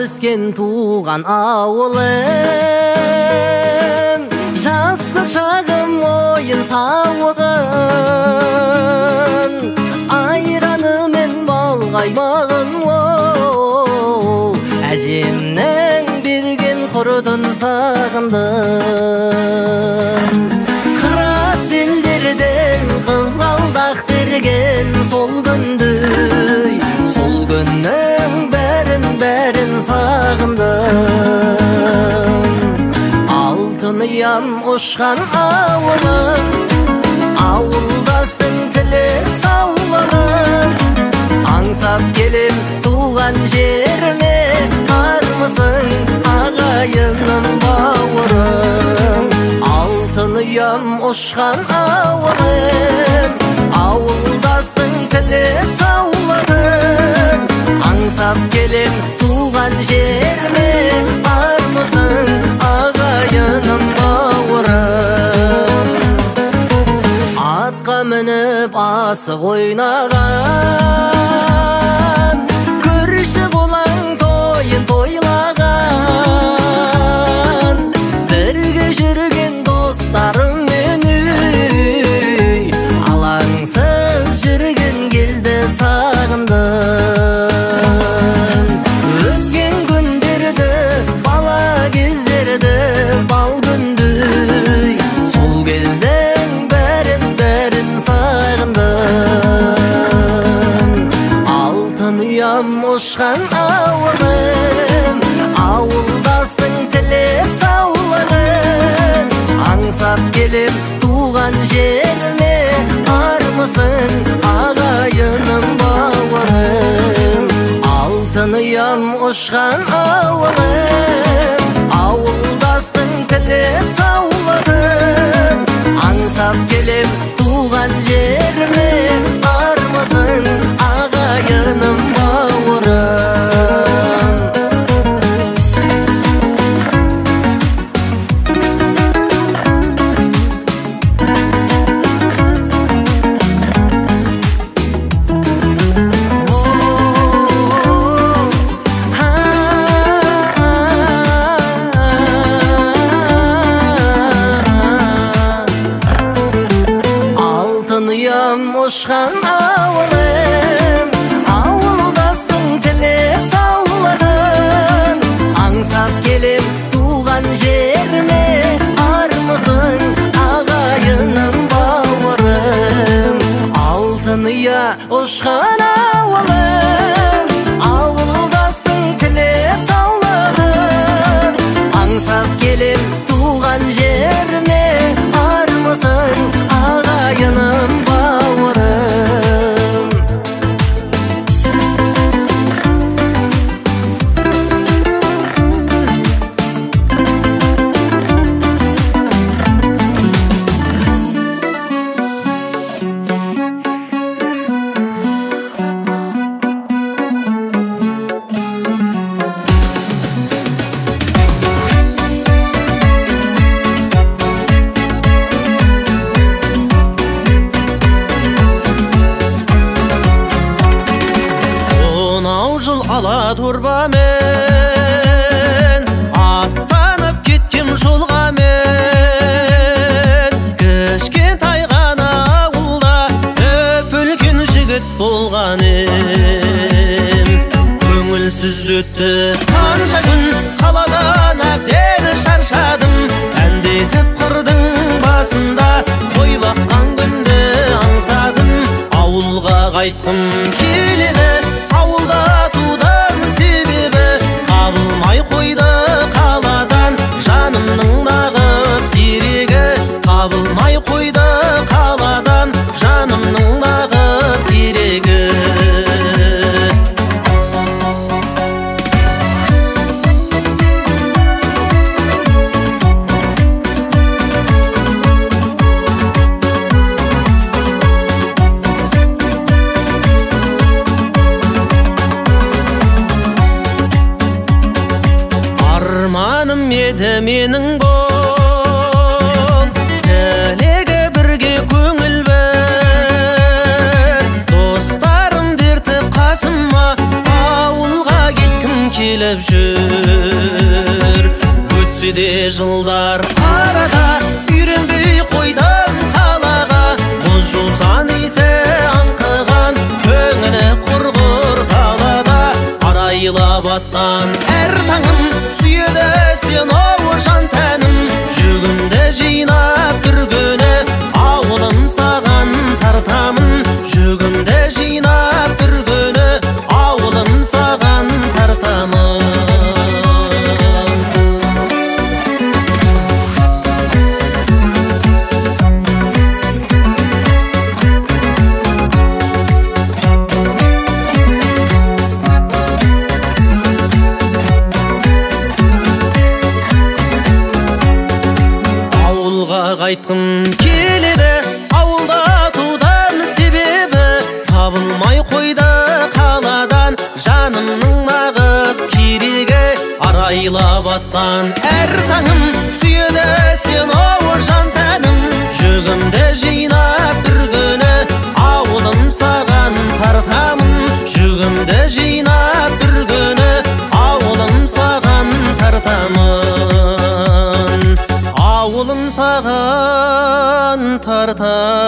Өскен туған ауылым, жастық шағым ойын сауығын, айраны мен бал қаймағын, әжемнің берген құртын сағындым. Қырат елдерден қызғалдақ терген сол күнді, сол күннің бәрін сағындым. Алтын ұям ұшқан ауылым, ауылдастың тілеп саулығын, аңсап келем туған жеріме, армысың ағайыным бауырым. Алтын ұям ұшқан ауылым, ауылдастың тілеп саулығын, аңсап келем туған жеріме, армысың ағайыным бауырым. Атқа мініп асық ойнаған, көрші болаң тойын тойлаған, бірге жүрген достарым мен алаңсыз жүрген кезде сағындым. Бал күндей, сол кездің бәрін сағындым. Алтын ұям ұшқан ауылым, ауылдастың тілеп саулығын, аңсап келем туған жеріме, армысың ағайыным бауырым. Алтын ұям ұшқан ауылым, ауылдастың тілеп саулығын, аңсап келем туған жеріме, армысың ағайыным бауырым. Ұшқан ауылым, ауылдастың тілеп саулығын, аңсап келем туған жеріме, армысың ағайыным бауырым. Алтын ұя ұшқан ауылым, ауылдастың тілеп саулығын, аңсап келем туған жеріме, армысың ағайыным бауырым. Ала турбамен аттанып кеткем жолға мен, кішкентай ғана ауылда үлкен жігіт болған ем. Көңілсіз өтті қанша күн, қаладан әбден шаршадым, әндетіп қырдың басында қой баққан күнді аңсадым. Ауылға қайттым келеді, ауылда тудан себебі, табылмай қойды қаладан жанымның нағыз керегі. Табылмай қойды қаладан жанымның нағыз керегі. еді менің бол, әлегі бірге көңіл бір. Достарым дертіп қасыма, ауылға кеткім келіп жүр. Өтсе де жылдар арада, үйренбей қойдым қалаға. Мұз жусан исі аңқыған, көңілі құрғыр далада. Арайлап атқан әр таңым, сүйеді сен оу жан тәнім. Жүгімді жинап бүргені, ауылым саған тартамын. Жүгімді жинап бүргені, ауылым саған тартамын. Қайтқым келеді, ауылда тудан себебі. Табылмай қойды қаладан, жанымның нағыз керегі. Арайлап атқан әр таңым, сүйеді сен оу жан тәнім. Жүгімді жинап бүргені, ауылым саған тартамын. Жүгімді жинап бүргені, ауылым саған тартамын. Ауылым саған тартамын.